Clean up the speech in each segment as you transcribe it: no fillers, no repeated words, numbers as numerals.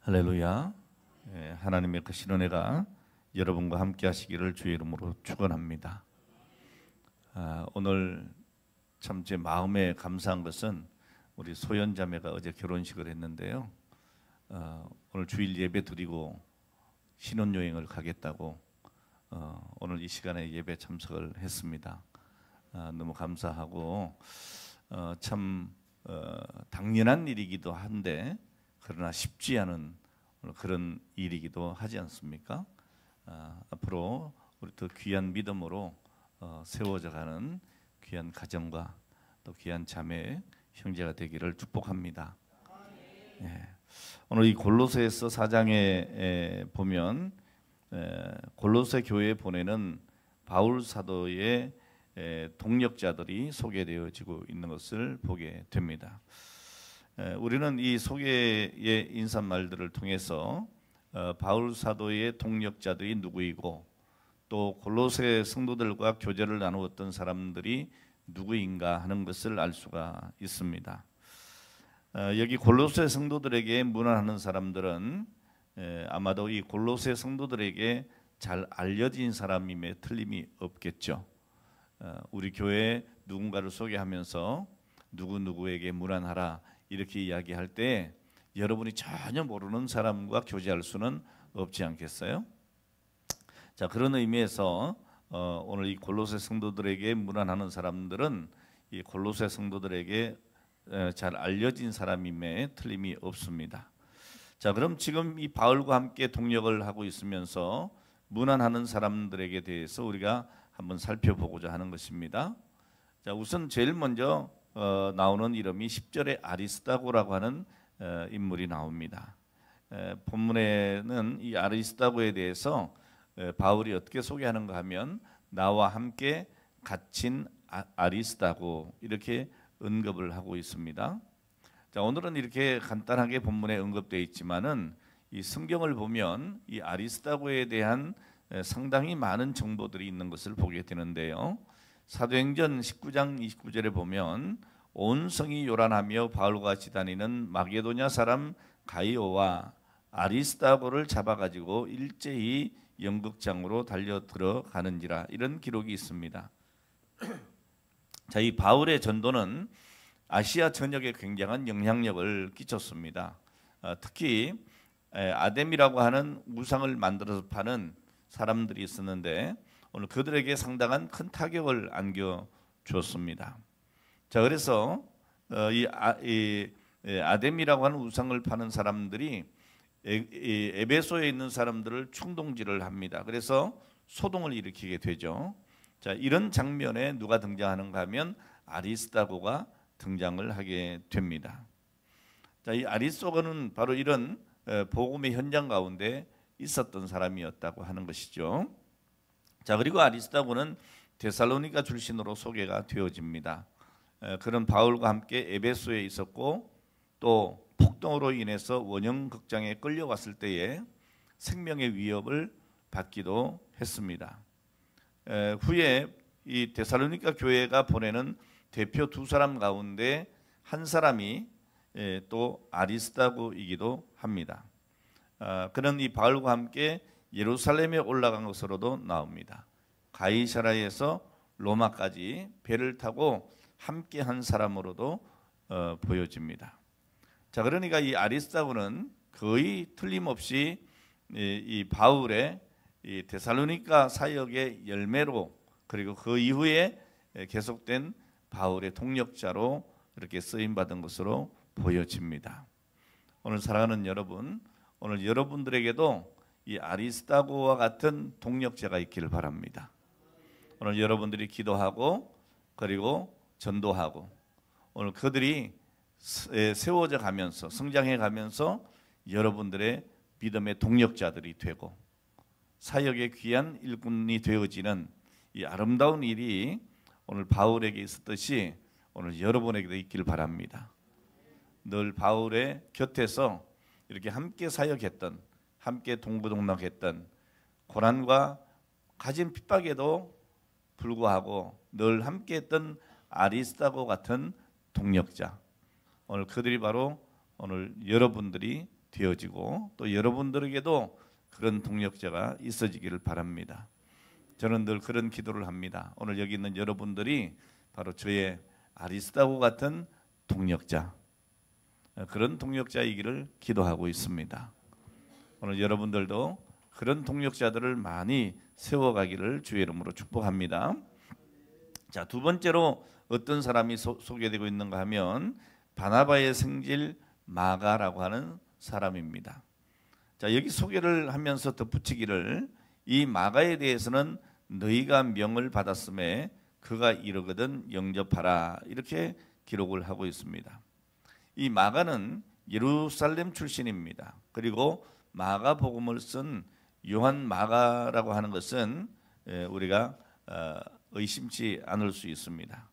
할렐루야. 하나님의 그 신은혜가 여러분과 함께 하시기를 주의 이름으로 축원합니다. 오늘 참 제 마음에 감사한 것은 우리 소연 자매가 어제 결혼식을 했는데요. 오늘 주일 예배 드리고 신혼여행을 가겠다고 오늘 이 시간에 예배 참석을 했습니다. 너무 감사하고 참 당연한 일이기도 한데 그러나 쉽지 않은 그런 일이기도 하지 않습니까? 앞으로 우리 더 귀한 믿음으로 세워져가는 귀한 가정과 또 귀한 자매 형제가 되기를 축복합니다. 오늘 이 골로새서 4장에 보면 골로새 교회에 보내는 바울 사도의 동력자들이 소개되어지고 있는 것을 보게 됩니다. 우리는 이 소개의 인사말들을 통해서 바울 사도의 동력자들이 누구이고 또 골로새 성도들과 교제를 나누었던 사람들이 누구인가 하는 것을 알 수가 있습니다. 여기 골로새 성도들에게 문안하는 사람들은 아마도 이 골로새 성도들에게 잘 알려진 사람임에 틀림이 없겠죠. 우리 교회에 누군가를 소개하면서 누구누구에게 문안하라 이렇게 이야기할 때 여러분이 전혀 모르는 사람과 교제할 수는 없지 않겠어요? 자, 그런 의미에서 오늘 이 골로새 성도들에게 문안하는 사람들은 이 골로새 성도들에게 잘 알려진 사람임에 틀림이 없습니다. 자, 그럼 지금 이 바울과 함께 동역을 하고 있으면서 문안하는 사람들에게 대해서 우리가 한번 살펴보고자 하는 것입니다. 자, 우선 제일 먼저 나오는 이름이 10절에 아리스다고라고 하는 인물이 나옵니다. 본문에는 이 아리스다고에 대해서 바울이 어떻게 소개하는가 하면 나와 함께 갇힌 아리스다고 이렇게 언급을 하고 있습니다. 자, 오늘은 이렇게 간단하게 본문에 언급되어 있지만은 이 성경을 보면 이 아리스다고에 대한 상당히 많은 정보들이 있는 것을 보게 되는데요. 사도행전 19장 29절에 보면 온 성이 요란하며 바울과 같이 다니는 마게도냐 사람 가이오와 아리스다고를 잡아가지고 일제히 연극장으로 달려 들어가는지라 이런 기록이 있습니다. 자, 이 바울의 전도는 아시아 전역에 굉장한 영향력을 끼쳤습니다. 특히 아뎀이라고 하는 우상을 만들어서 파는 사람들이 있었는데 오늘 그들에게 상당한 큰 타격을 안겨주었습니다. 자, 그래서 이 아뎀이라고 하는 우상을 파는 사람들이 에베소에 있는 사람들을 충동질을 합니다. 그래서 소동을 일으키게 되죠. 자, 이런 장면에 누가 등장하는가 하면 아리스다고가 등장을 하게 됩니다. 자, 이 아리스다고는 바로 이런 복음의 현장 가운데 있었던 사람이었다고 하는 것이죠. 자, 그리고 아리스다고는 데살로니가 출신으로 소개가 되어집니다. 그는 바울과 함께 에베소에 있었고 또 폭동으로 인해서 원형 극장에 끌려갔을 때에 생명의 위협을 받기도 했습니다. 후에 이 데살로니가 교회가 보내는 대표 두 사람 가운데 한 사람이 또 아리스다고이기도 합니다. 그는 이 바울과 함께 예루살렘에 올라간 것으로도 나옵니다. 가이사라에서 로마까지 배를 타고 함께 한 사람으로도 보여집니다. 자, 그러니까 이 아리스다고는 거의 틀림없이 이 바울의 이 데살로니가 사역의 열매로 그리고 그 이후에 계속된 바울의 동력자로 이렇게 쓰임 받은 것으로 보여집니다. 오늘 사랑하는 여러분, 오늘 여러분들에게도 이 아리스다고와 같은 동력자가 있기를 바랍니다. 오늘 여러분들이 기도하고 그리고 전도하고 오늘 그들이 세워져 가면서 성장해 가면서 여러분들의 믿음의 동력자들이 되고 사역의 귀한 일꾼이 되어지는 이 아름다운 일이 오늘 바울에게 있었듯이 오늘 여러분에게도 있기를 바랍니다. 늘 바울의 곁에서 이렇게 함께 사역했던 함께 동고동락했던 고난과 가진 핍박에도 불구하고 늘 함께했던 아리스다고 같은 동력자 오늘 그들이 바로 오늘 여러분들이 되어지고 또 여러분들에게도 그런 동력자가 있어지기를 바랍니다. 저는 늘 그런 기도를 합니다. 오늘 여기 있는 여러분들이 바로 저의 아리스다고 같은 동력자, 그런 동력자이기를 기도하고 있습니다. 오늘 여러분들도 그런 동력자들을 많이 세워가기를 주의 이름으로 축복합니다. 자, 두 번째로 어떤 사람이 소개되고 있는가 하면 바나바의 생질 마가라고 하는 사람입니다. 자, 여기 소개를 하면서 덧붙이기를 이 마가에 대해서는 너희가 명을 받았음에 그가 이르거든 영접하라 이렇게 기록을 하고 있습니다. 이 마가는 예루살렘 출신입니다. 그리고 마가복음을 쓴 요한 마가라고 하는 것은 우리가 의심치 않을 수 있습니다.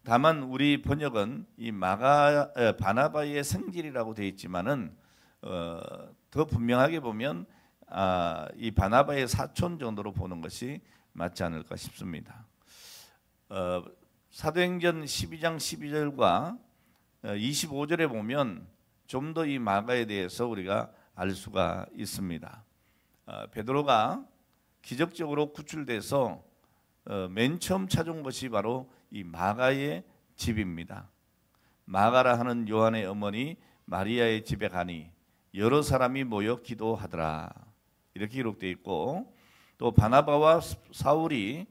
다만 우리 번역은 이 바나바의 생질이라고 되어 있지만은 더 분명하게 보면 이 바나바의 사촌 정도로 보는 것이 맞지 않을까 싶습니다. 사도행전 12장 12절과 25절에 보면 좀 더 이 마가에 대해서 우리가 알 수가 있습니다. 베드로가 기적적으로 구출돼서 맨 처음 찾은 것이 바로 이 마가의 집입니다. 마가라 하는 요한의 어머니 마리아의 집에 가니 여러 사람이 모여 기도하더라 이렇게 기록되어 있고, 또 바나바와 사울이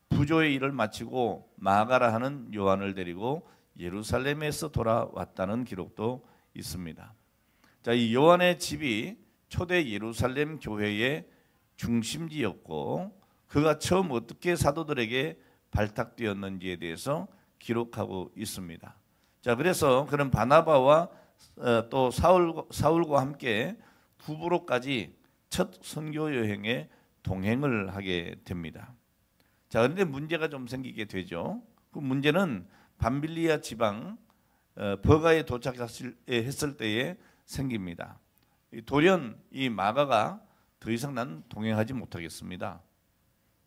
부조의 일을 마치고 마가라 하는 요한을 데리고 예루살렘에서 돌아왔다는 기록도 있습니다. 자, 이 요한의 집이 초대 예루살렘 교회의 중심지였고 그가 처음 어떻게 사도들에게 발탁되었는지에 대해서 기록하고 있습니다. 자, 그래서 그런 바나바와 또 사울과 함께 구브로까지 첫 선교 여행에 동행을 하게 됩니다. 자, 그런데 문제가 좀 생기게 되죠. 그 문제는 밤빌리아 지방 버가에 도착했을 때에 생깁니다. 돌연 이 마가가 더 이상 난 동행하지 못하겠습니다.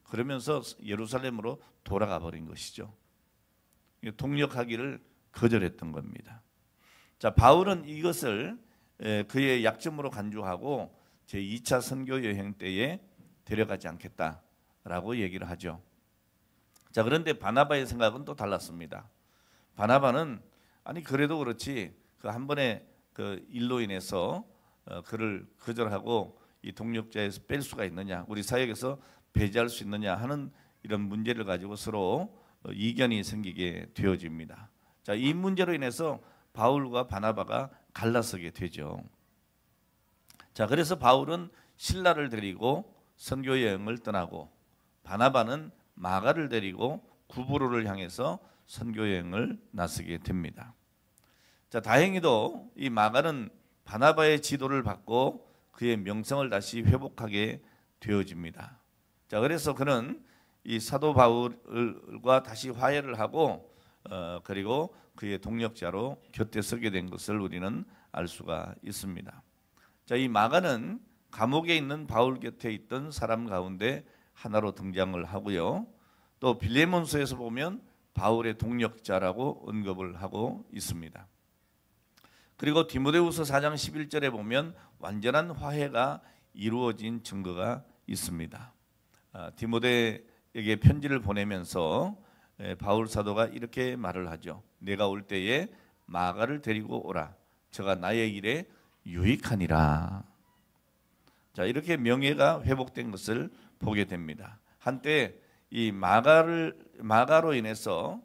그러면서 예루살렘으로 돌아가 버린 것이죠. 동력하기를 거절했던 겁니다. 자, 바울은 이것을 그의 약점으로 간주하고 제2차 선교 여행 때에 데려가지 않겠다라고 얘기를 하죠. 자, 그런데 바나바의 생각은 또 달랐습니다. 바나바는 아니 그래도 그렇지 그 한 번의 그 일로 인해서 그를 거절하고 이 동력자에서 뺄 수가 있느냐, 우리 사역에서 배제할 수 있느냐 하는 이런 문제를 가지고 서로 이견이 생기게 되어집니다. 자, 이 문제로 인해서 바울과 바나바가 갈라서게 되죠. 자, 그래서 바울은 실라를 데리고 선교 여행을 떠나고 바나바는 마가를 데리고 구브로를 향해서 선교 여행을 나서게 됩니다. 자, 다행히도 이 마가는 바나바의 지도를 받고 그의 명성을 다시 회복하게 되어집니다. 자, 그래서 그는 이 사도 바울과 다시 화해를 하고 그리고 그의 동력자로 곁에 서게 된 것을 우리는 알 수가 있습니다. 자, 이 마가는 감옥에 있는 바울 곁에 있던 사람 가운데 하나로 등장을 하고요. 또 빌레몬서에서 보면 바울의 동력자라고 언급을 하고 있습니다. 그리고 디모데후서 4장 11절에 보면 완전한 화해가 이루어진 증거가 있습니다. 디모데에게 편지를 보내면서 바울 사도가 이렇게 말을 하죠. 내가 올 때에 마가를 데리고 오라. 저가 나의 일에 유익하니라. 자, 이렇게 명예가 회복된 것을 보게 됩니다. 한때 이 마가로 인해서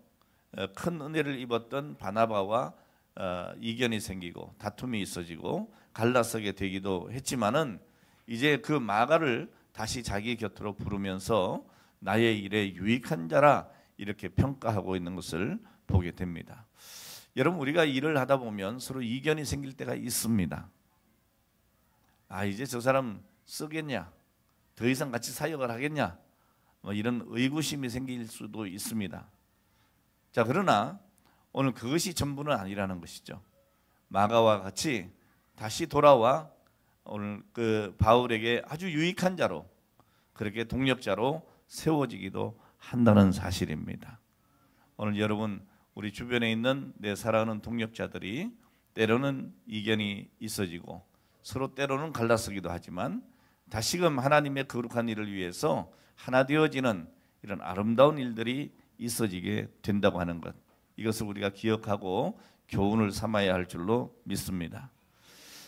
큰 은혜를 입었던 바나바와 이견이 생기고 다툼이 있어지고 갈라서게 되기도 했지만은 이제 그 마가를 다시 자기 곁으로 부르면서 나의 일에 유익한 자라 이렇게 평가하고 있는 것을 보게 됩니다. 여러분, 우리가 일을 하다 보면 서로 이견이 생길 때가 있습니다. 아, 이제 저 사람 쓰겠냐? 더 이상 같이 사역을 하겠냐? 뭐 이런 의구심이 생길 수도 있습니다. 자, 그러나 오늘 그것이 전부는 아니라는 것이죠. 마가와 같이 다시 돌아와 오늘 그 바울에게 아주 유익한 자로, 그렇게 동력자로 세워지기도 한다는 사실입니다. 오늘 여러분, 우리 주변에 있는 내 사랑하는 동력자들이 때로는 이견이 있어지고 서로 때로는 갈라서기도 하지만 다시금 하나님의 거룩한 일을 위해서 하나 되어지는 이런 아름다운 일들이 있어지게 된다고 하는 것, 이것을 우리가 기억하고 교훈을 삼아야 할 줄로 믿습니다.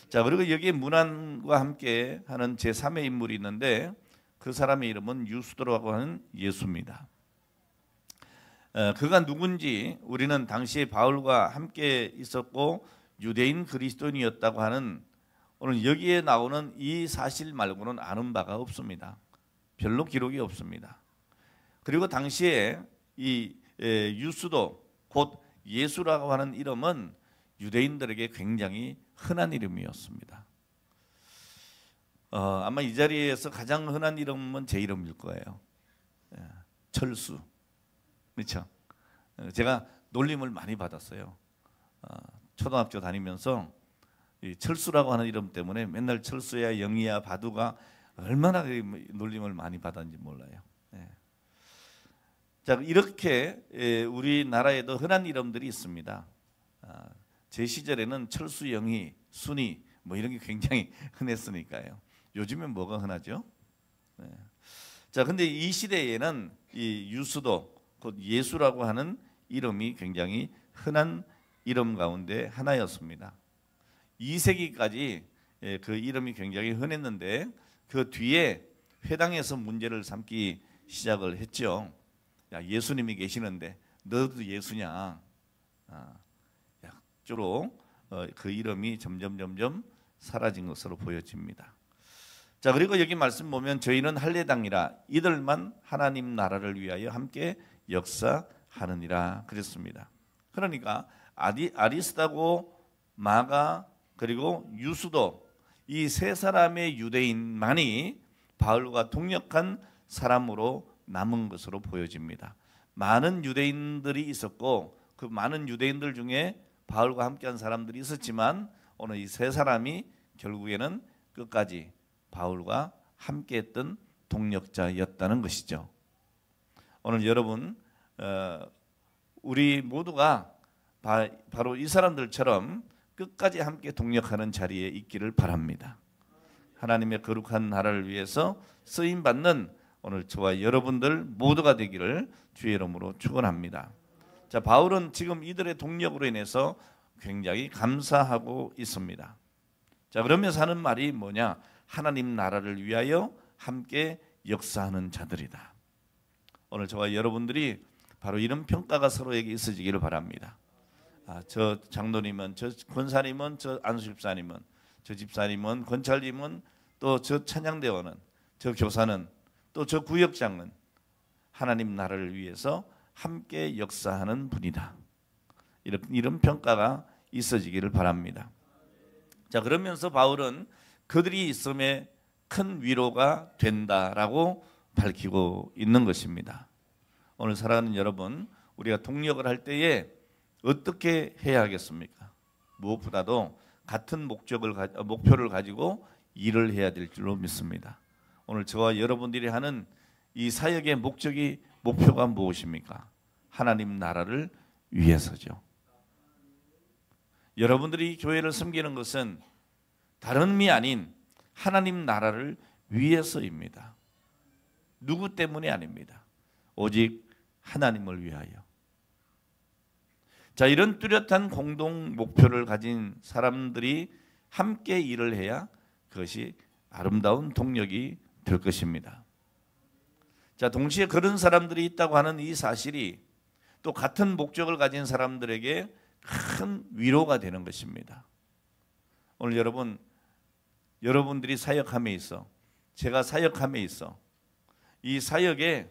자, 그리고 여기에 문안과 함께 하는 제3의 인물이 있는데 그 사람의 이름은 유스도라고 하는 예수입니다. 그가 누군지 우리는 당시에 바울과 함께 있었고 유대인 그리스도인이었다고 하는, 오늘 여기에 나오는 이 사실 말고는 아는 바가 없습니다. 별로 기록이 없습니다. 그리고 당시에 이 유스도 곧 예수라고 하는 이름은 유대인들에게 굉장히 흔한 이름이었습니다. 아마 이 자리에서 가장 흔한 이름은 제 이름일 거예요. 철수. 그렇죠? 제가 놀림을 많이 받았어요. 초등학교 다니면서 이 철수라고 하는 이름 때문에 맨날 철수야, 영희야, 바두가 얼마나 놀림을 많이 받았는지 몰라요. 자, 이렇게 우리나라에도 흔한 이름들이 있습니다. 제 시절에는 철수, 영희, 순이 뭐 이런 게 굉장히 흔했으니까요. 요즘엔 뭐가 흔하죠? 자, 근데 이 시대에는 이 유스도 곧 예수라고 하는 이름이 굉장히 흔한 이름 가운데 하나였습니다. 2세기까지 그 이름이 굉장히 흔했는데 그 뒤에 회당에서 문제를 삼기 시작을 했죠. 야, 예수님이 계시는데 너도 예수냐? 주로 그 이름이 점점 사라진 것으로 보여집니다. 자, 그리고 여기 말씀 보면 저희는 할례당이라 이들만 하나님 나라를 위하여 함께 역사하느니라 그랬습니다. 그러니까 아리스다고, 마가, 그리고 유스도, 이 세 사람의 유대인만이 바울과 동역한 사람으로 남은 것으로 보여집니다. 많은 유대인들이 있었고 그 많은 유대인들 중에 바울과 함께한 사람들이 있었지만 오늘 이 세 사람이 결국에는 끝까지 바울과 함께했던 동역자였다는 것이죠. 오늘 여러분, 우리 모두가 바로 이 사람들처럼 끝까지 함께 동역하는 자리에 있기를 바랍니다. 하나님의 거룩한 나라를 위해서 쓰임받는 오늘 저와 여러분들 모두가 되기를 주의 이름으로 축원합니다. 자, 바울은 지금 이들의 동력으로 인해서 굉장히 감사하고 있습니다. 자, 그러면서 하는 말이 뭐냐? 하나님 나라를 위하여 함께 역사하는 자들이다. 오늘 저와 여러분들이 바로 이런 평가가 서로에게 있어지기를 바랍니다. 저 장로님은, 저 권사님은, 저 안수집사님은, 저 집사님은, 권찰님은, 또 저 찬양대원은, 저 교사는, 또 저 구역장은 하나님 나라를 위해서 함께 역사하는 분이다. 이런 평가가 있어지기를 바랍니다. 자, 그러면서 바울은 그들이 있음에 큰 위로가 된다라고 밝히고 있는 것입니다. 오늘 사랑하는 여러분, 우리가 동력을 할 때에 어떻게 해야 하겠습니까? 무엇보다도 같은 목표를 가지고 일을 해야 될 줄로 믿습니다. 오늘 저와 여러분들이 하는 이 사역의 목표가 무엇입니까? 하나님 나라를 위해서죠. 여러분들이 교회를 섬기는 것은 다른 의미 아닌 하나님 나라를 위해서입니다. 누구 때문이 아닙니다. 오직 하나님을 위하여. 자, 이런 뚜렷한 공동 목표를 가진 사람들이 함께 일을 해야 그것이 아름다운 동력이 될 것입니다. 자, 동시에 그런 사람들이 있다고 하는 이 사실이 또 같은 목적을 가진 사람들에게 큰 위로가 되는 것입니다. 오늘 여러분들이 사역함에 있어, 제가 사역함에 있어, 이 사역에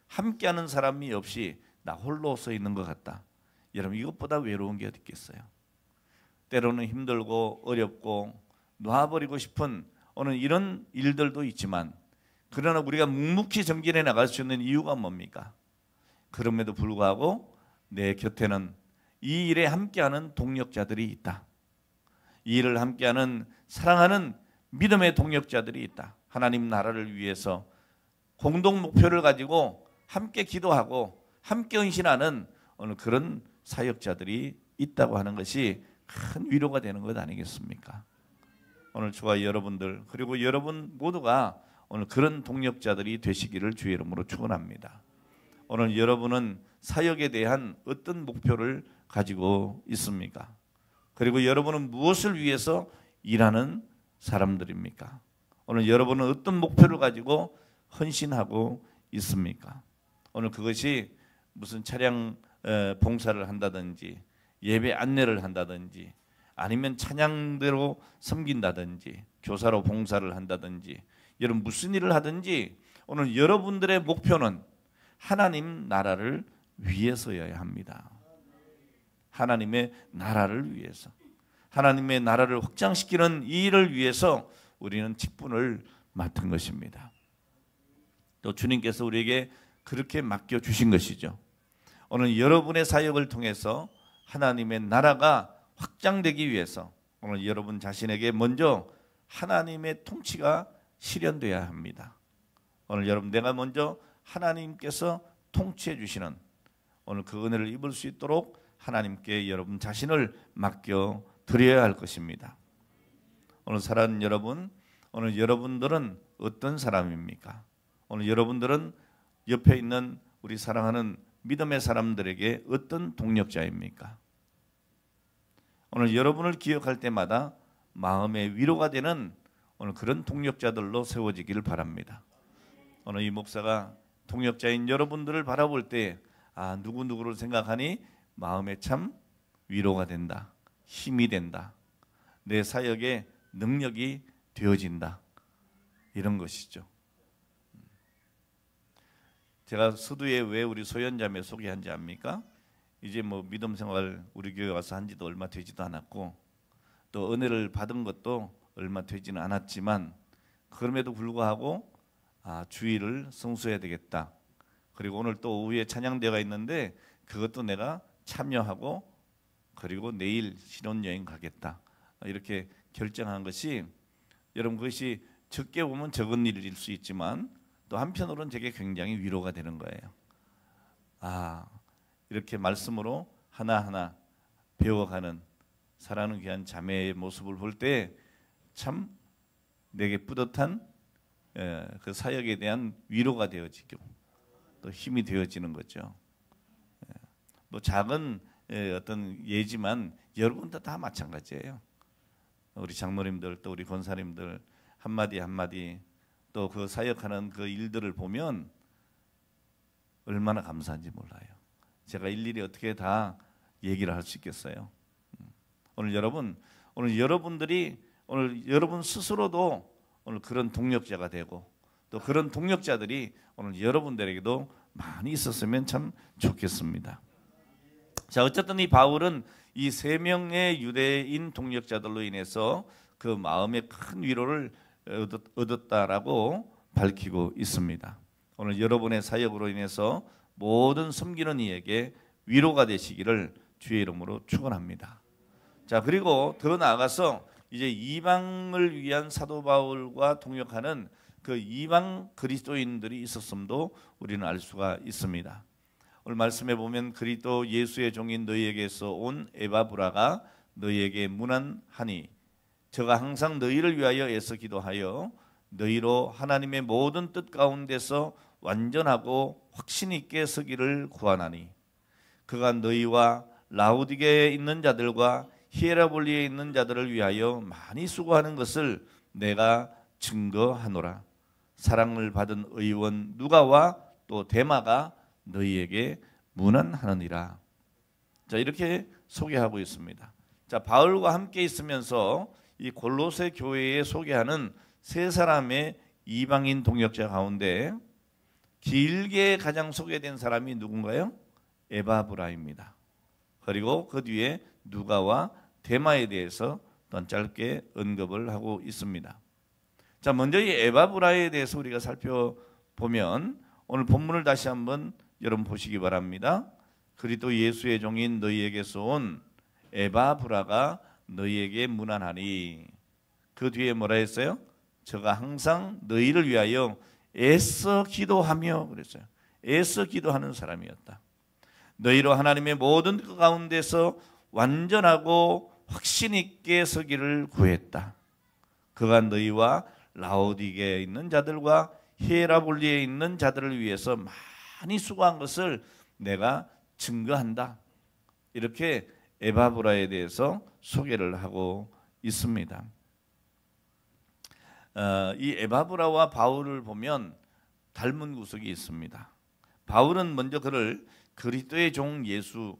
함께하는 사람이 없이 나 홀로 서 있는 것 같다. 여러분, 이것보다 외로운 게 어디 있겠어요? 때로는 힘들고 어렵고 놔버리고 싶은 오늘 이런 일들도 있지만, 그러나 우리가 묵묵히 전진해 나갈 수 있는 이유가 뭡니까? 그럼에도 불구하고 내 곁에는 이 일에 함께하는 동력자들이 있다. 이 일을 함께하는 사랑하는 믿음의 동력자들이 있다. 하나님 나라를 위해서 공동 목표를 가지고 함께 기도하고 함께 헌신하는 오늘 그런 사역자들이 있다고 하는 것이 큰 위로가 되는 것 아니겠습니까? 오늘 저와 여러분들 그리고 여러분 모두가 오늘 그런 동력자들이 되시기를 주의 이름으로 축원합니다. 오늘 여러분은 사역에 대한 어떤 목표를 가지고 있습니까? 그리고 여러분은 무엇을 위해서 일하는 사람들입니까? 오늘 여러분은 어떤 목표를 가지고 헌신하고 있습니까? 오늘 그것이 무슨 차량 봉사를 한다든지 예배 안내를 한다든지 아니면 찬양대로 섬긴다든지 교사로 봉사를 한다든지 여러분 무슨 일을 하든지 오늘 여러분들의 목표는 하나님 나라를 위해서여야 합니다. 하나님의 나라를 위해서 하나님의 나라를 확장시키는 이 일을 위해서 우리는 직분을 맡은 것입니다. 또 주님께서 우리에게 그렇게 맡겨주신 것이죠. 오늘 여러분의 사역을 통해서 하나님의 나라가 확장되기 위해서 오늘 여러분 자신에게 먼저 하나님의 통치가 실현되어야 합니다. 오늘 여러분 내가 먼저 하나님께서 통치해 주시는 오늘 그 은혜를 입을 수 있도록 하나님께 여러분 자신을 맡겨 드려야 할 것입니다. 오늘 사랑하는 여러분, 오늘 여러분들은 어떤 사람입니까? 오늘 여러분들은 옆에 있는 우리 사랑하는 믿음의 사람들에게 어떤 동력자입니까? 오늘 여러분을 기억할 때마다 마음의 위로가 되는 오늘 그런 동력자들로 세워지기를 바랍니다. 오늘 이 목사가 동력자인 여러분들을 바라볼 때 누구누구를 생각하니 마음에 참 위로가 된다. 힘이 된다. 내 사역에 능력이 되어진다. 이런 것이죠. 제가 서두에 왜 우리 소연자매 소개한지 압니까? 이제 뭐 믿음 생활 우리 교회 와서 한 지도 얼마 되지도 않았고 또 은혜를 받은 것도 얼마 되지는 않았지만 그럼에도 불구하고 주일을 성수해야 되겠다. 그리고 오늘 또 오후에 찬양대회가 있는데 그것도 내가 참여하고 그리고 내일 신혼여행 가겠다. 이렇게 결정한 것이 여러분 그것이 적게 보면 적은 일일 수 있지만 또 한편으로는 제게 굉장히 위로가 되는 거예요. 이렇게 말씀으로 하나하나 배워가는 사랑하는 귀한 자매의 모습을 볼 때 참 내게 뿌듯한 그 사역에 대한 위로가 되어지고 또 힘이 되어지는 거죠. 뭐 작은 어떤 예지만 여러분도 다 마찬가지예요. 우리 장로님들 또 우리 권사님들 한마디 한마디 또 그 사역하는 그 일들을 보면 얼마나 감사한지 몰라요. 제가 일일이 어떻게 다 얘기를 할 수 있겠어요. 오늘 여러분들이 오늘 여러분 스스로도 오늘 그런 동력자가 되고 또 그런 동력자들이 오늘 여러분들에게도 많이 있었으면 참 좋겠습니다. 자, 어쨌든 이 바울은 이 세 명의 유대인 동력자들로 인해서 그 마음의 큰 위로를 얻었다라고 밝히고 있습니다. 오늘 여러분의 사역으로 인해서 모든 섬기는 이에게 위로가 되시기를 주의 이름으로 축원합니다. 자, 그리고 더 나아가서 이제 이방을 위한 사도 바울과 동역하는 그 이방 그리스도인들이 있었음도 우리는 알 수가 있습니다. 오늘 말씀해 보면 그리스도 예수의 종인 너희에게서 온 에바브라가 너희에게 문안하니 저가 항상 너희를 위하여 애써 기도하여 너희로 하나님의 모든 뜻 가운데서 완전하고 확신 있게 서기를 구하나니 그가 너희와 라우디게에 있는 자들과 히에라볼리에 있는 자들을 위하여 많이 수고하는 것을 내가 증거하노라. 사랑을 받은 의원 누가와 또 데마가 너희에게 문안하느니라. 자, 이렇게 소개하고 있습니다. 자, 바울과 함께 있으면서 이 골로새 교회에 소개하는 세 사람의 이방인 동역자 가운데 길게 가장 소개된 사람이 누군가요? 에바브라입니다. 그리고 그 뒤에 누가와 데마에 대해서 또 짧게 언급을 하고 있습니다. 자, 먼저 이 에바브라에 대해서 우리가 살펴보면 오늘 본문을 다시 한번 여러분 보시기 바랍니다. 그리스도 예수의 종인 너희에게서 온 에바브라가 너희에게 문안하니 그 뒤에 뭐라 했어요? 저가 항상 너희를 위하여 애써 기도하며 그랬어요. 애써 기도하는 사람이었다. 너희로 하나님의 모든 그 가운데서 완전하고 확신 있게 서기를 구했다. 그가 너희와 라오디게에 있는 자들과 히에라볼리에 있는 자들을 위해서 많이 수고한 것을 내가 증거한다. 이렇게 에바브라에 대해서 소개를 하고 있습니다. 이 에바브라와 바울을 보면 닮은 구석이 있습니다. 바울은 먼저 그를 그리스도의 종 예수,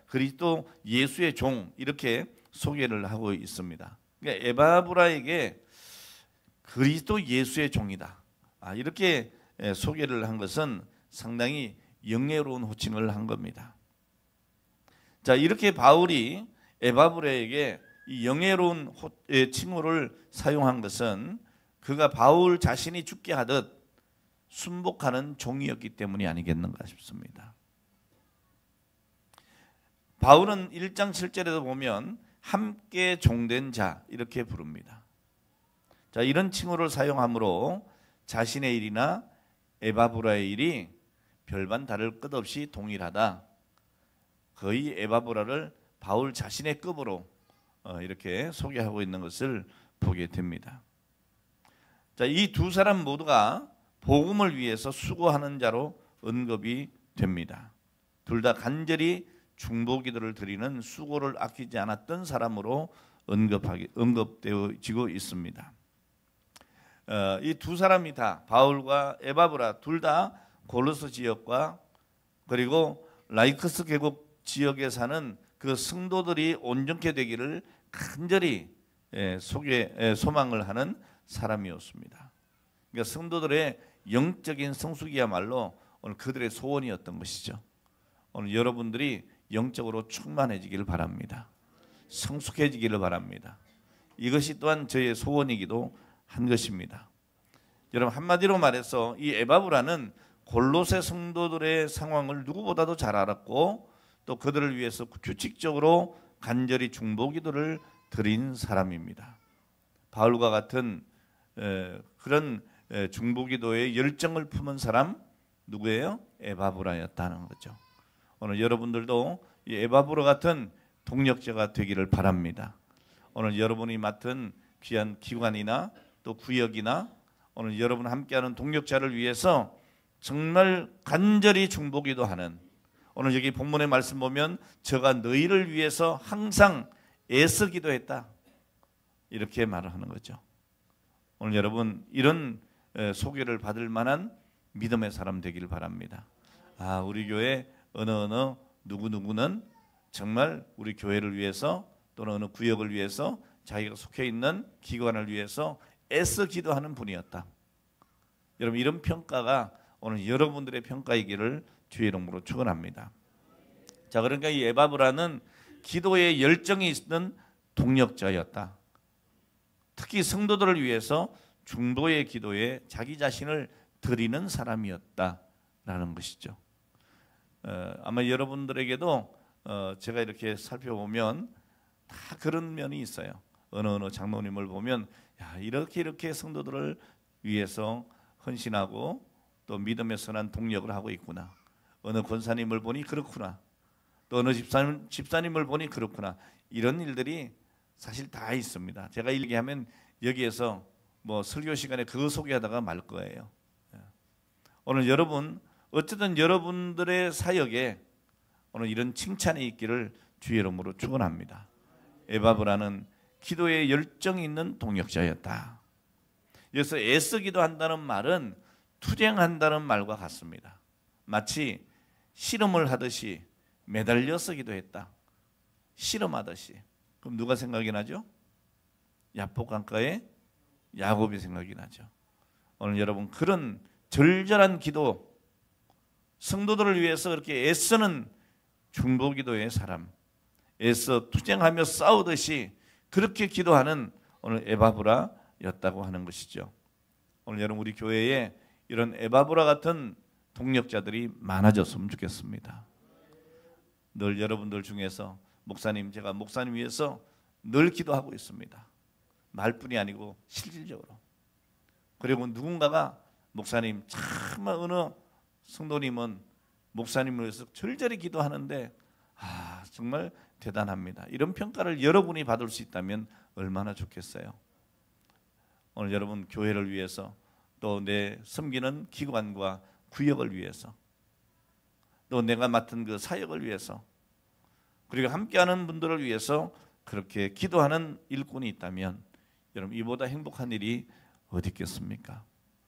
그리스도 예수의 종 이렇게 소개를 하고 있습니다. 그러니까 에바브라에게 그리스도 예수의 종이다. 이렇게 소개를 한 것은 상당히 영예로운 호칭을 한 겁니다. 자, 이렇게 바울이 에바브라에게 이 영예로운 칭호를 사용한 것은 그가 바울 자신이 죽게 하듯 순복하는 종이었기 때문이 아니겠는가 싶습니다. 바울은 1장 7절에도 보면 함께 종된 자 이렇게 부릅니다. 자, 이런 칭호를 사용함으로 자신의 일이나 에바브라의 일이 별반 다를 것 없이 동일하다. 거의 에바브라를 바울 자신의 급으로 이렇게 소개하고 있는 것을 보게 됩니다. 자, 이 두 사람 모두가 복음을 위해서 수고하는 자로 언급이 됩니다. 둘 다 간절히 중보기도를 드리는 수고를 아끼지 않았던 사람으로 언급되어지고 있습니다. 이 두 사람이 다 바울과 에바브라 둘 다 골로스 지역과 그리고 라이크스 계곡 지역에 사는 그 성도들이 온전케 되기를 간절히 소망을 하는 사람이었습니다. 그러니까 성도들의 영적인 성숙이야말로 오늘 그들의 소원이었던 것이죠. 오늘 여러분들이 영적으로 충만해지기를 바랍니다. 성숙해지기를 바랍니다. 이것이 또한 저의 소원이기도 한 것입니다. 여러분, 한마디로 말해서 이 에바브라는 골로새 성도들의 상황을 누구보다도 잘 알았고 또 그들을 위해서 규칙적으로 간절히 중보기도를 드린 사람입니다. 바울과 같은 그런 중보기도에 열정을 품은 사람 누구예요? 에바브라였다는 거죠. 오늘 여러분들도 이 에바브라 같은 동력자가 되기를 바랍니다. 오늘 여러분이 맡은 귀한 기관이나 또 구역이나 오늘 여러분 함께하는 동력자를 위해서 정말 간절히 중보기도하는, 오늘 여기 본문의 말씀 보면 저가 너희를 위해서 항상 애써 기도했다 이렇게 말을 하는 거죠. 오늘 여러분 이런 소개를 받을 만한 믿음의 사람 되기를 바랍니다. 우리 교회 어느 누구는 정말 우리 교회를 위해서 또는 어느 구역을 위해서 자기가 속해 있는 기관을 위해서 애써 기도하는 분이었다. 여러분 이런 평가가 오늘 여러분들의 평가이기를 주의 이름으로 축원합니다. 자, 그러니까 이 에바브라는 기도에 열정이 있는 동력자였다. 특히 성도들을 위해서 중보의 기도에 자기 자신을 드리는 사람이었다라는 것이죠. 아마 여러분들에게도 제가 이렇게 살펴보면 다 그런 면이 있어요. 어느 장로님을 보면 이렇게 성도들을 위해서 헌신하고 또 믿음의 선한 동력을 하고 있구나. 어느 권사님을 보니 그렇구나. 또 어느 집사님을 보니 그렇구나. 이런 일들이 사실 다 있습니다. 제가 얘기하면 여기에서 설교 시간에 그거 소개하다가 말 거예요. 오늘 여러분 어쨌든 여러분들의 사역에 오늘 이런 칭찬이 있기를 주의 이름으로 축원합니다. 에바브라는 기도에 열정이 있는 동역자였다. 여기서 애써 기도한다는 말은 투쟁한다는 말과 같습니다. 마치 씨름을 하듯이 매달려서 기도했다. 씨름하듯이. 그럼 누가 생각이 나죠? 야복 강가의 야곱이 생각이 나죠. 오늘 여러분 그런 절절한 기도, 성도들을 위해서 그렇게 애쓰는 중보기도의 사람, 애써 투쟁하며 싸우듯이 그렇게 기도하는 오늘 에바브라였다고 하는 것이죠. 오늘 여러분 우리 교회에 이런 에바브라 같은 동력자들이 많아졌으면 좋겠습니다. 늘 여러분들 중에서 목사님, 제가 목사님 위해서 늘 기도하고 있습니다. 말뿐이 아니고 실질적으로. 그리고 누군가가 목사님 정말 어느 성도님은 목사님을 위해서 절절히 기도하는데 정말 대단합니다. 이런 평가를 여러분이 받을 수 있다면 얼마나 좋겠어요. 오늘 여러분 교회를 위해서, 또 내 섬기는 기관과 구역을 위해서, 또 내가 맡은 그 사역을 위해서, 그리고 함께하는 분들을 위해서 그렇게 기도하는 일꾼이 있다면 여러분 이보다 행복한 일이 어디 있겠습니까?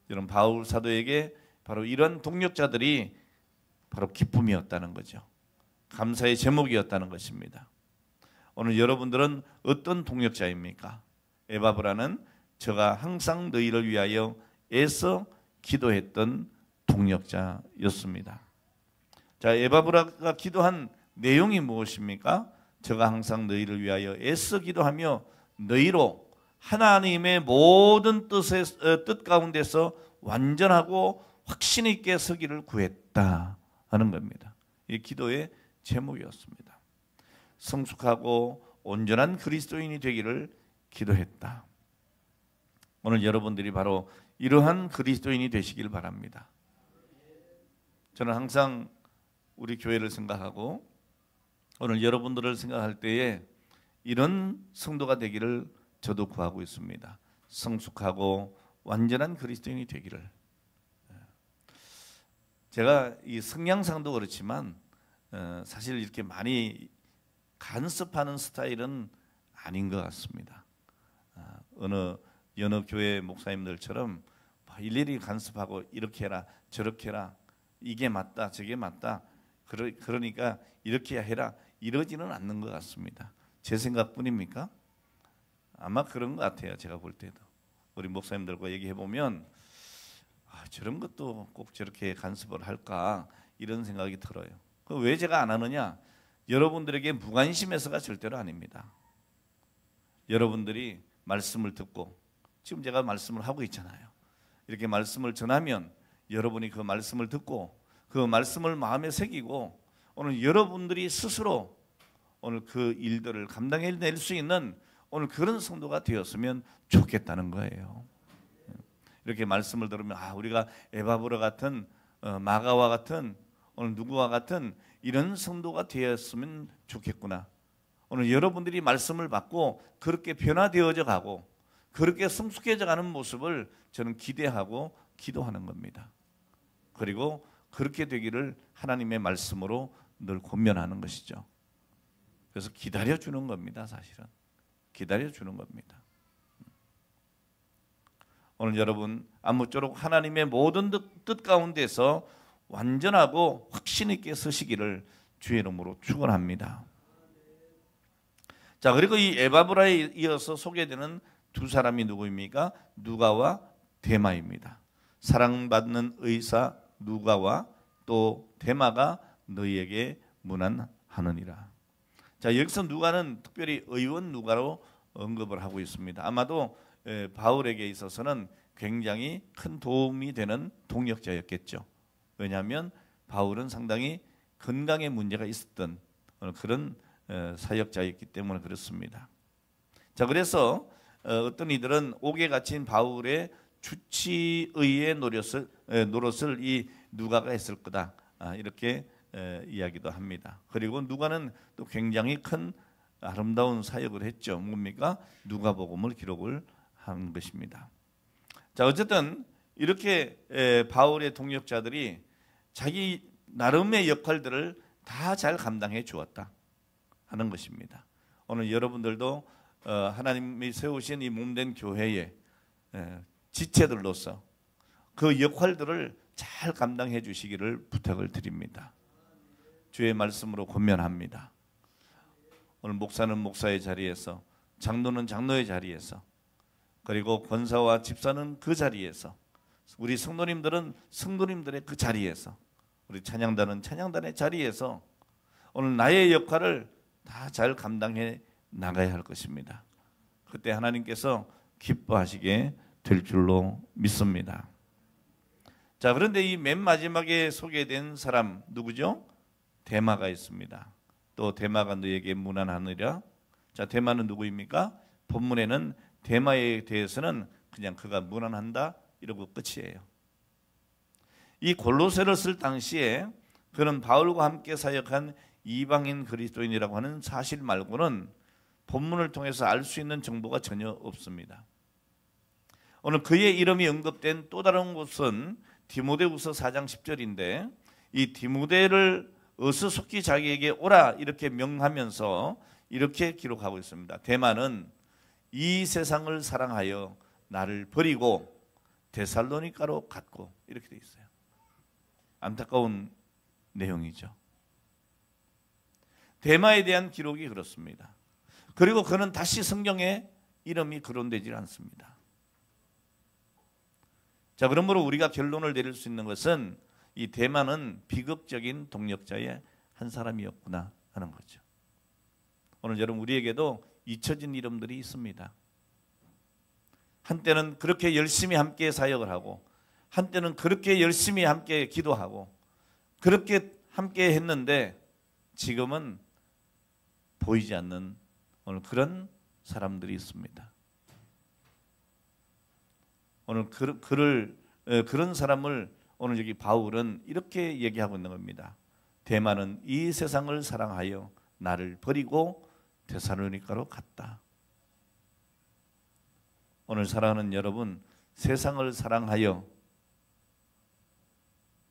여러분 바울 사도에게 바로 이런 동력자들이 바로 기쁨이었다는 거죠. 감사의 제목이었다는 것입니다. 오늘 여러분들은 어떤 동력자입니까? 에바브라는 저가 항상 너희를 위하여 애써 기도했던 동력자였습니다. 자, 에바브라가 기도한 내용이 무엇입니까? 저가 항상 너희를 위하여 애써 기도하며 너희로 하나님의 모든 뜻 가운데서 완전하고 확신 있게 서기를 구했다 하는 겁니다. 이 기도의 제목이었습니다. 성숙하고 온전한 그리스도인이 되기를 기도했다. 오늘 여러분들이 바로 이러한 그리스도인이 되시길 바랍니다. 저는 항상 우리 교회를 생각하고 오늘 여러분들을 생각할 때에 이런 성도가 되기를 저도 구하고 있습니다. 성숙하고 완전한 그리스도인이 되기를. 제가 이 성향상도 그렇지만 사실 이렇게 많이 간섭하는 스타일은 아닌 것 같습니다. 어느 교회 목사님들처럼 일일이 간섭하고 이렇게 해라 저렇게 해라, 이게 맞다 저게 맞다, 그러니까 이렇게 해라, 이러지는 않는 것 같습니다. 제 생각뿐입니까? 아마 그런 것 같아요. 제가 볼 때도 우리 목사님들과 얘기해 보면 저런 것도 꼭 저렇게 간섭을 할까 이런 생각이 들어요. 왜 제가 안 하느냐? 여러분들에게 무관심해서가 절대로 아닙니다. 여러분들이 말씀을 듣고 지금 제가 말씀을 하고 있잖아요. 이렇게 말씀을 전하면 여러분이 그 말씀을 듣고 그 말씀을 마음에 새기고 오늘 여러분들이 스스로 오늘 그 일들을 감당해낼 수 있는 오늘 그런 성도가 되었으면 좋겠다는 거예요. 이렇게 말씀을 들으면 우리가 에바브라 같은 마가와 같은 오늘 누구와 같은 이런 성도가 되었으면 좋겠구나. 오늘 여러분들이 말씀을 받고 그렇게 변화되어져 가고 그렇게 성숙해져 가는 모습을 저는 기대하고 기도하는 겁니다. 그리고 그렇게 되기를 하나님의 말씀으로 늘 권면하는 것이죠. 그래서 기다려주는 겁니다. 사실은 기다려주는 겁니다. 오늘 여러분 아무쪼록 하나님의 모든 뜻 가운데서 완전하고 확신 있게 서시기를 주의 이름으로 축원합니다. 자, 그리고 이 에바브라에 이어서 소개되는 두 사람이 누구입니까? 누가와 데마입니다. 사랑받는 의사 누가와 또 데마가 너희에게 문안하느니라. 자, 여기서 누가는 특별히 의원 누가로 언급을 하고 있습니다. 아마도 바울에게 있어서는 굉장히 큰 도움이 되는 동력자였겠죠. 왜냐하면 바울은 상당히 건강에 문제가 있었던 그런 사역자였기 때문에 그렇습니다. 자, 그래서 어떤 이들은 옥에 갇힌 바울의 주치의의 노릇을 이 누가가 했을 거다, 이렇게 이야기도 합니다. 그리고 누가는 또 굉장히 큰 아름다운 사역을 했죠. 뭡니까? 누가복음을 기록을 한 것입니다. 자, 어쨌든 이렇게 바울의 동력자들이 자기 나름의 역할들을 다 잘 감당해 주었다 하는 것입니다. 오늘 여러분들도 하나님이 세우신 이 몸된 교회의 지체들로서 그 역할들을 잘 감당해 주시기를 부탁을 드립니다. 주의 말씀으로 권면합니다. 오늘 목사는 목사의 자리에서, 장로는 장로의 자리에서, 그리고 권사와 집사는 그 자리에서, 우리 성도님들은 성도님들의 그 자리에서, 우리 찬양단은 찬양단의 자리에서 오늘 나의 역할을 다 잘 감당해 나가야 할 것입니다. 그때 하나님께서 기뻐하시게 될 줄로 믿습니다. 자, 그런데 이 맨 마지막에 소개된 사람 누구죠? 데마가 있습니다. 또 데마가 너에게 문안하느라. 자, 데마는 누구입니까? 본문에는 데마에 대해서는 그냥 그가 문안한다 이러고 끝이에요. 이 골로새를 쓸 당시에 그는 바울과 함께 사역한 이방인 그리스도인이라고 하는 사실 말고는 본문을 통해서 알 수 있는 정보가 전혀 없습니다. 오늘 그의 이름이 언급된 또 다른 곳은 디모데후서 4장 10절인데 이 디모데를 어수속히 자기에게 오라 이렇게 명하면서 이렇게 기록하고 있습니다. 대만은 이 세상을 사랑하여 나를 버리고 데살로니가로 갔고 이렇게 돼 있어요. 안타까운 내용이죠. 데마에 대한 기록이 그렇습니다. 그리고 그는 다시 성경에 이름이 거론되지 않습니다. 자, 그러므로 우리가 결론을 내릴 수 있는 것은 이 데마는 비극적인 동력자의 한 사람이었구나 하는 거죠. 오늘 여러분 우리에게도 잊혀진 이름들이 있습니다. 한때는 그렇게 열심히 함께 사역을 하고 한때는 그렇게 열심히 함께 기도하고 그렇게 함께 했는데 지금은 보이지 않는 오늘 그런 사람들이 있습니다. 오늘 그런 사람을 오늘 여기 바울은 이렇게 얘기하고 있는 겁니다. 데마는 이 세상을 사랑하여 나를 버리고 데살로니가로 갔다. 오늘 사랑하는 여러분, 세상을 사랑하여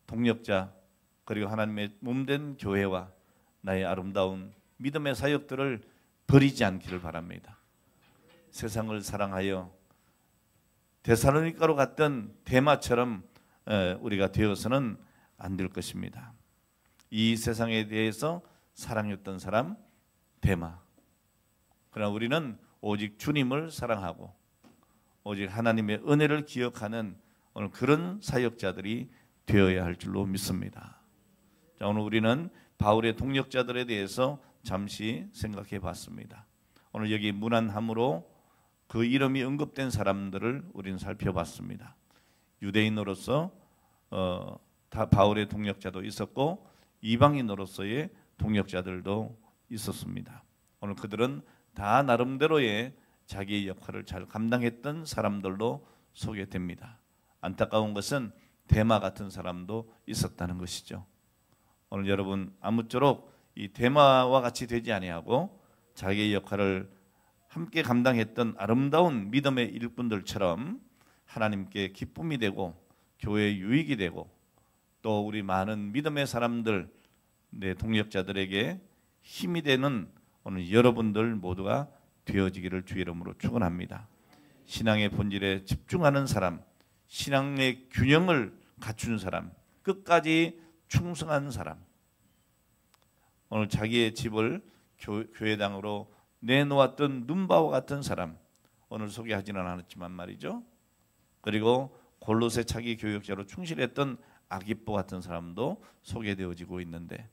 동력자 그리고 하나님의 몸된 교회와 나의 아름다운 믿음의 사역들을 버리지 않기를 바랍니다. 세상을 사랑하여 데살로니가로 갔던 데마처럼 우리가 되어서는 안 될 것입니다. 이 세상에 대해서 사랑했던 사람 데마. 그러나 우리는 오직 주님을 사랑하고 오직 하나님의 은혜를 기억하는 오늘 그런 사역자들이 되어야 할 줄로 믿습니다. 자, 오늘 우리는 바울의 동력자들에 대해서 잠시 생각해 봤습니다. 오늘 여기 무난함으로 그 이름이 언급된 사람들을 우리는 살펴봤습니다. 유대인으로서 바울의 동력자도 있었고 이방인으로서의 동력자들도 있었습니다. 오늘 그들은 다 나름대로의 자기의 역할을 잘 감당했던 사람들로 소개됩니다. 안타까운 것은 데마 같은 사람도 있었다는 것이죠. 오늘 여러분 아무쪼록 이 데마와 같이 되지 아니하고 자기의 역할을 함께 감당했던 아름다운 믿음의 일꾼들처럼 하나님께 기쁨이 되고 교회의 유익이 되고 또 우리 많은 믿음의 사람들 내 동력자들에게 힘이 되는 오늘 여러분들 모두가 되어지기를 주의 이름으로 축원합니다. 신앙의 본질에 집중하는 사람, 신앙의 균형을 갖춘 사람, 끝까지 충성한 사람, 오늘 자기의 집을 교회당으로 내놓았던 눈바와 같은 사람, 오늘 소개하지는 않았지만 말이죠. 그리고 골로새 차기 교역자로 충실했던 아기뽀 같은 사람도 소개되어지고 있는데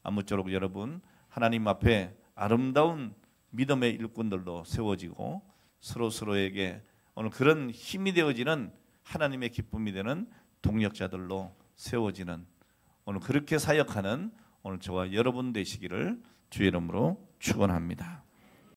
아무쪼록 여러분 하나님 앞에 아름다운 믿음의 일꾼들로 세워지고 서로에게 오늘 그런 힘이 되어지는 하나님의 기쁨이 되는 동력자들로 세워지는 오늘 그렇게 사역하는 오늘 저와 여러분 되시기를 주의 이름으로 축원합니다.